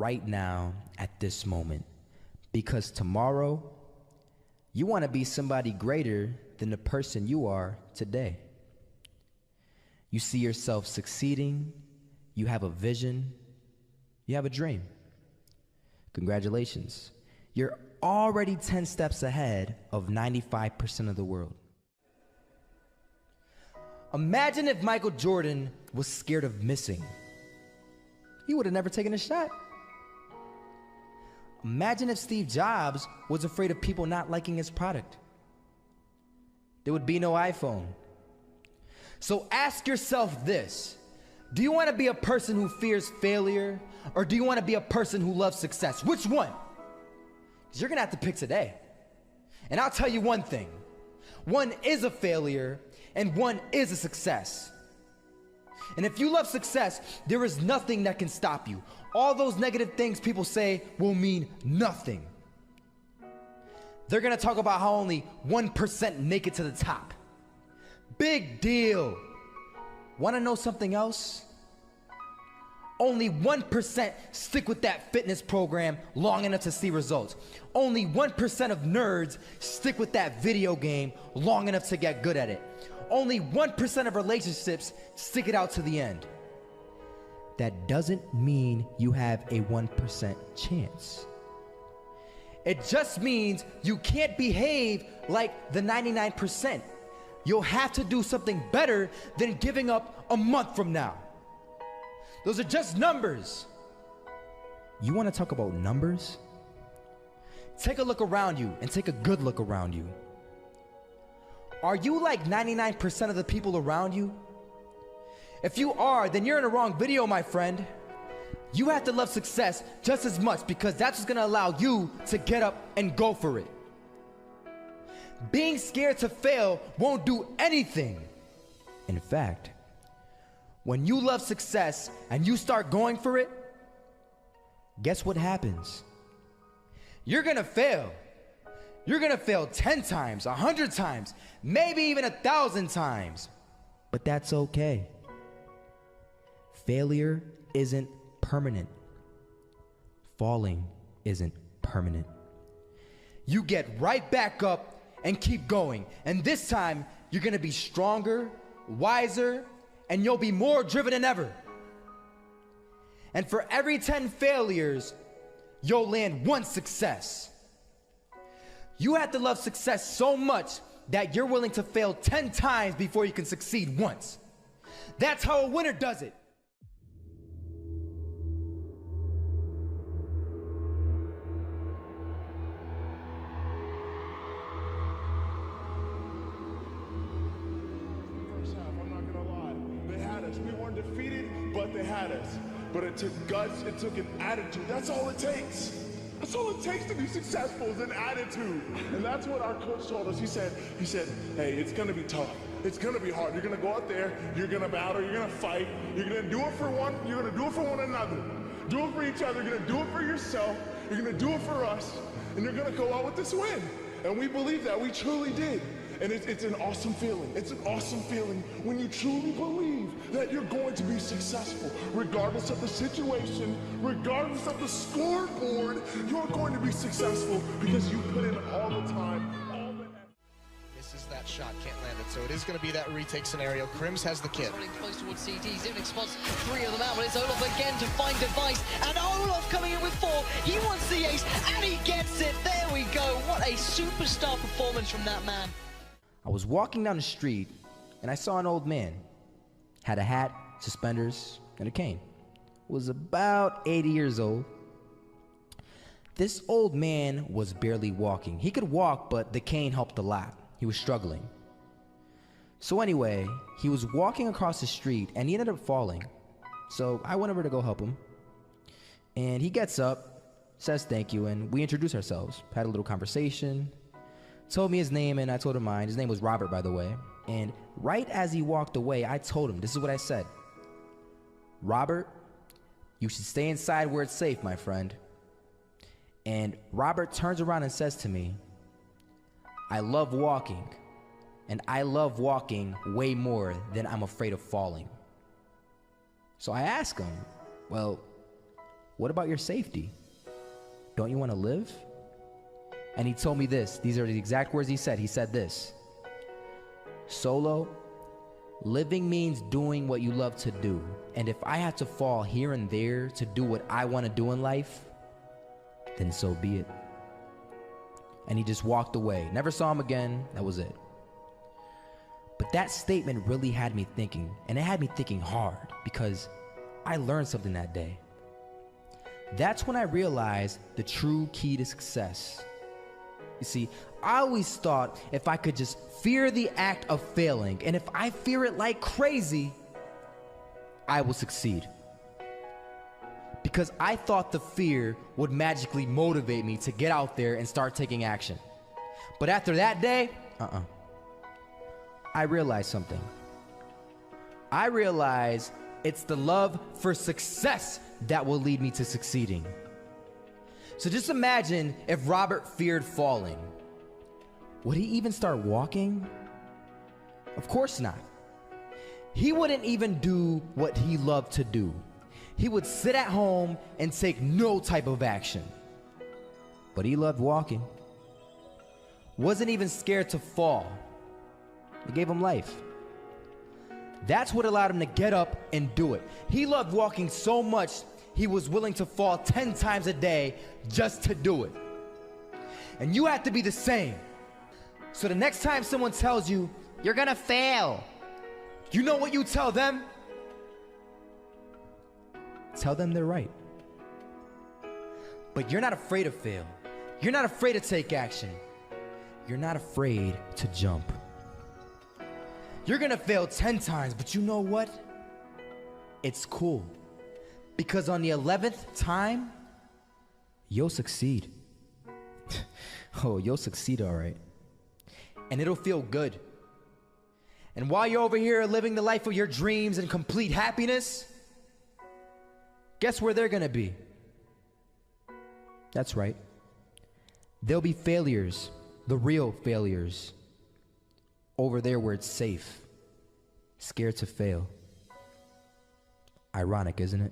right now at this moment. Because tomorrow, you want to be somebody greater than the person you are today. You see yourself succeeding, you have a vision, you have a dream. Congratulations. You're already 10 steps ahead of 95% of the world. Imagine if Michael Jordan was scared of missing. He would have never taken a shot. Imagine if Steve Jobs was afraid of people not liking his product. There would be no iPhone. So ask yourself this: do you want to be a person who fears failure, or do you want to be a person who loves success? Which one? Because you're going to have to pick today. And I'll tell you one thing: one is a failure and one is a success. And if you love success, there is nothing that can stop you. All those negative things people say will mean nothing. They're gonna talk about how only 1% make it to the top. Big deal. Wanna know something else? Only 1% stick with that fitness program long enough to see results. Only 1% of nerds stick with that video game long enough to get good at it. Only 1% of relationships stick it out to the end. That doesn't mean you have a 1% chance. It just means you can't behave like the 99%. You'll have to do something better than giving up a month from now. Those are just numbers. You want to talk about numbers? Take a look around you and take a good look around you. Are you like 99% of the people around you? If you are, then you're in the wrong video, my friend. You have to love success just as much, because that's what's gonna allow you to get up and go for it. Being scared to fail won't do anything. In fact, when you love success and you start going for it, guess what happens? You're gonna fail. You're gonna fail 10 times, 100 times, maybe even 1,000 times. But that's okay. Failure isn't permanent. Falling isn't permanent. You get right back up and keep going. And this time, you're gonna be stronger, wiser, and you'll be more driven than ever. And for every 10 failures, you'll land 1 success. You have to love success so much that you're willing to fail 10 times before you can succeed once. That's how a winner does it. First half, I'm not gonna lie. They had us. We weren't defeated, but they had us. But it took guts, it took an attitude. That's all it takes. That's all it takes to be successful, is an attitude. And that's what our coach told us. He said, hey, it's gonna be tough. It's gonna be hard. You're gonna go out there, you're gonna battle, you're gonna fight, you're gonna do it for one, you're gonna do it for one another. Do it for each other, you're gonna do it for yourself, you're gonna do it for us, and you're gonna go out with this win. And we believe that, we truly did. And it's an awesome feeling. It's an awesome feeling when you truly believe that you're going to be successful. Regardless of the situation, regardless of the scoreboard, you're going to be successful because you put in all the time, all the effort. Misses that shot, can't land it. So it is going to be that retake scenario. Crims has the kid. Running close towards CT, Zivnik spots 3 of them out, but it's Olaf again to find device, and Olaf coming in with 4. He wants the ace, and he gets it. There we go. What a superstar performance from that man. I was walking down the street and I saw an old man. Had a hat, suspenders, and a cane. Was about 80 years old. This old man was barely walking. He could walk, but the cane helped a lot. He was struggling. So anyway, he was walking across the street and he ended up falling. So I went over to go help him. And he gets up, says thank you, and we introduced ourselves. Had a little conversation. Told me his name and I told him mine. His name was Robert, by the way. And right as he walked away, I told him, this is what I said: Robert, you should stay inside where it's safe, my friend. And Robert turns around and says to me, I love walking, and I love walking way more than I'm afraid of falling. So I ask him, well, What about your safety? Don't you want to live? And he told me this. These are the exact words he said. He said this: Solo, living means doing what you love to do. And if I had to fall here and there to do what I want to do in life, then so be it. And he just walked away. Never saw him again. That was it. But that statement really had me thinking, and it had me thinking hard, because I learned something that day. That's when I realized the true key to success. You see, I always thought if I could just fear the act of failing, and if I fear it like crazy, I will succeed. Because I thought the fear would magically motivate me to get out there and start taking action. But after that day, I realized something. I realized it's the love for success that will lead me to succeeding. So just imagine if Robert feared falling. Would he even start walking? Of course not. He wouldn't even do what he loved to do. He would sit at home and take no type of action. But he loved walking. Wasn't even scared to fall. It gave him life. That's what allowed him to get up and do it. He loved walking so much, he was willing to fall 10 times a day just to do it. And you have to be the same. So the next time someone tells you, you're gonna fail, you know what you tell them? Tell them they're right. But you're not afraid to fail. You're not afraid to take action. You're not afraid to jump. You're gonna fail 10 times, but you know what? It's cool. Because on the 11th time, you'll succeed. Oh, you'll succeed, all right. And it'll feel good. And while you're over here living the life of your dreams and complete happiness, guess where they're gonna be? That's right. They'll be failures, the real failures, over there where it's safe, scared to fail. Ironic, isn't it?